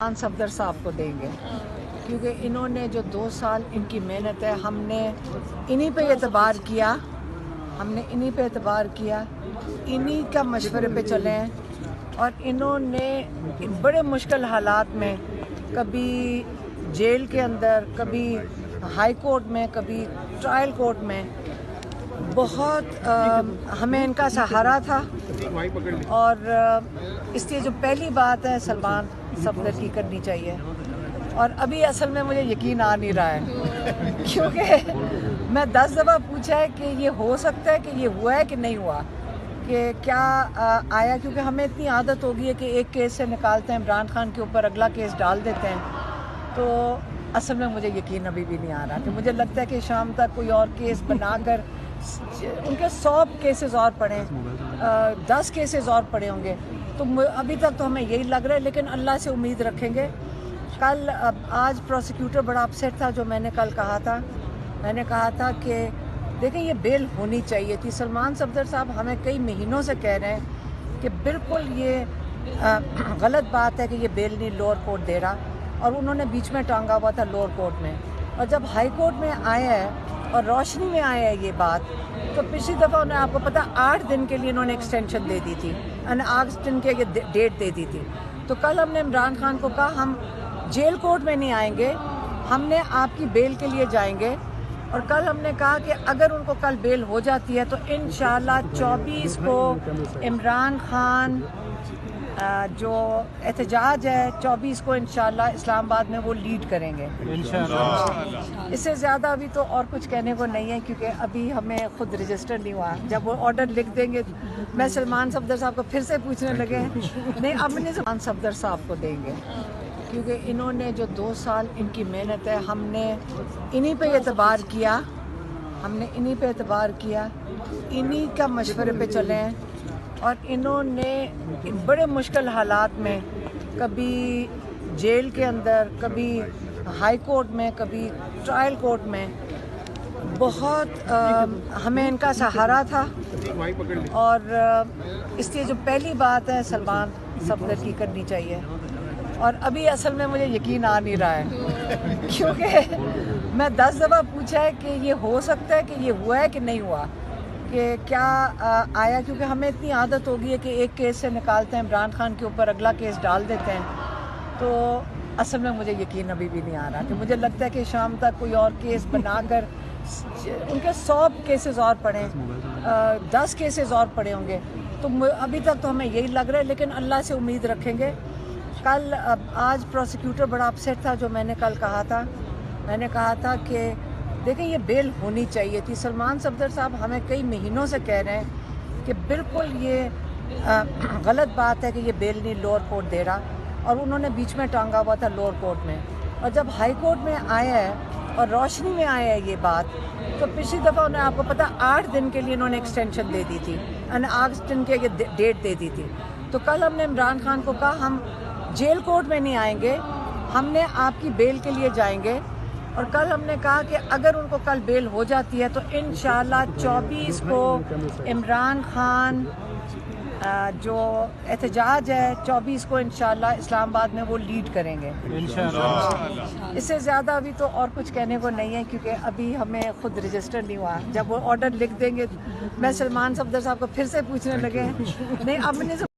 صفدر صاحب کو دیں گے کیونکہ انہوں نے جو 2 سال ان کی محنت ہے، ہم نے انہی پہ اعتبار کیا، انہی کا مشورے پہ چلے ہیں، اور انہوں نے بڑے مشکل حالات میں، کبھی جیل کے اندر، کبھی ہائی کورٹ میں، کبھی ٹرائل کورٹ میں، بہت ہمیں ان کا سہارا تھا۔ اور اس لیے جو پہلی بات ہے سلمان صفدر کی کرنی چاہیے، اور ابھی اصل میں مجھے یقین آ نہیں رہا ہے کیونکہ میں 10 دفعہ پوچھا ہے کہ یہ ہو سکتا ہے کہ یہ ہوا ہے کہ نہیں ہوا، کہ کیا آیا، کیونکہ ہمیں اتنی عادت ہو گئی ہے کہ ایک کیس سے نکالتے ہیں عمران خان کے اوپر، اگلا کیس ڈال دیتے ہیں، تو اصل میں مجھے یقین ابھی بھی نہیں آ رہا، کہ مجھے لگتا ہے کہ شام تک کوئی اور کیس بنا کر ان کے 100 کیسز اور پڑے، 10 کیسز اور پڑے ہوں گے، تو ابھی تک تو ہمیں یہی لگ رہا ہے، لیکن اللہ سے امید رکھیں گے۔ آج پروسیکیوٹر بڑا اپسیٹ تھا، جو میں نے کل کہا تھا کہ دیکھیں یہ بیل ہونی چاہیے تھی۔ سلمان صفدر صاحب ہمیں کئی مہینوں سے کہہ رہے ہیں کہ بالکل یہ غلط بات ہے کہ یہ بیل نہیں لوور کورٹ دے رہا، اور انہوں نے بیچ میں ٹانگا ہوا تھا لوور کورٹ میں، اور جب ہائی کورٹ میں آیا ہے اور روشنی میں آیا ہے یہ بات، تو پچھلی دفعہ انہیں آپ کو پتہ 8 دن کے لیے انہوں نے ایکسٹینشن دے دی تھی، 8 دن کے ڈیٹ دے دی تھی۔ تو کل ہم نے عمران خان کو کہا ہم جیل کورٹ میں نہیں آئیں گے، ہم نے آپ کی بیل کے لیے جائیں گے، اور کل ہم نے کہا کہ اگر ان کو کل بیل ہو جاتی ہے تو انشاءاللہ 24 کو عمران خان جو احتجاج ہے 24 کو انشاءاللہ اسلام آباد میں وہ لیڈ کریں گے انشاءاللہ۔ اس سے زیادہ ابھی تو اور کچھ کہنے کو نہیں ہے، کیونکہ ابھی ہمیں خود رجسٹر نہیں ہوا۔ جب وہ آرڈر لکھ دیں گے، میں سلمان صفدر صاحب کو پھر سے پوچھنے لگے نہیں، اب نہیں، سلمان صفدر صاحب کو دیں گے کیونکہ انہوں نے جو 2 سال ان کی محنت ہے، ہم نے انہی پہ اعتبار کیا، انہی کا مشورے پہ چلے ہیں، اور انہوں نے بڑے مشکل حالات میں، کبھی جیل کے اندر، کبھی ہائی کورٹ میں، کبھی ٹرائل کورٹ میں، بہت ہمیں ان کا سہارا تھا، اور اس لیے جو پہلی بات ہے سلمان صفدر کی کرنی چاہیے، اور ابھی اصل میں مجھے یقین آ نہیں رہا ہے کیونکہ میں 10 دفعہ پوچھا ہے کہ یہ ہو سکتا ہے کہ یہ ہوا ہے کہ نہیں ہوا، کہ کیا آیا، کیونکہ ہمیں اتنی عادت ہو گئی ہے کہ ایک کیس سے نکالتے ہیں عمران خان کے اوپر، اگلا کیس ڈال دیتے ہیں، تو اصل میں مجھے یقین ابھی بھی نہیں آ رہا، کہ مجھے لگتا ہے کہ شام تک کوئی اور کیس بنا کر ان کے 100 کیسز اور پڑے، 10 کیسز اور پڑے ہوں گے، تو ابھی تک تو ہمیں یہی لگ رہا ہے، لیکن اللہ سے امید رکھیں گے۔ آج پروسیکیوٹر بڑا اپسیٹ تھا، جو میں نے کل کہا تھا کہ دیکھیں یہ بیل ہونی چاہیے تھی۔ سلمان صفدر صاحب ہمیں کئی مہینوں سے کہہ رہے ہیں کہ بالکل یہ غلط بات ہے کہ یہ بیل نہیں لوور کورٹ دے رہا، اور انہوں نے بیچ میں ٹانگا ہوا تھا لوور کورٹ میں، اور جب ہائی کورٹ میں آیا ہے اور روشنی میں آیا ہے یہ بات، تو پچھلی دفعہ انہیں آپ کو پتہ 8 دن کے لیے انہوں نے ایکسٹینشن دے دی تھی، 8 دن کے ڈیٹ دے دی تھی۔ تو کل ہم نے عمران خان کو کہا ہم جیل کورٹ میں نہیں آئیں گے، ہم نے آپ کی بیل کے لیے جائیں گے، اور کل ہم نے کہا کہ اگر ان کو کل بیل ہو جاتی ہے تو انشاءاللہ 24 کو عمران خان جو احتجاج ہے 24 کو انشاءاللہ اسلام آباد میں وہ لیڈ کریں گے انشاءاللہ۔ اس سے زیادہ ابھی تو اور کچھ کہنے کو نہیں ہے، کیونکہ ابھی ہمیں خود رجسٹر نہیں ہوا۔ جب وہ آرڈر لکھ دیں گے، میں سلمان صفدر صاحب کو پھر سے پوچھنے لگے نہیں، اب نہیں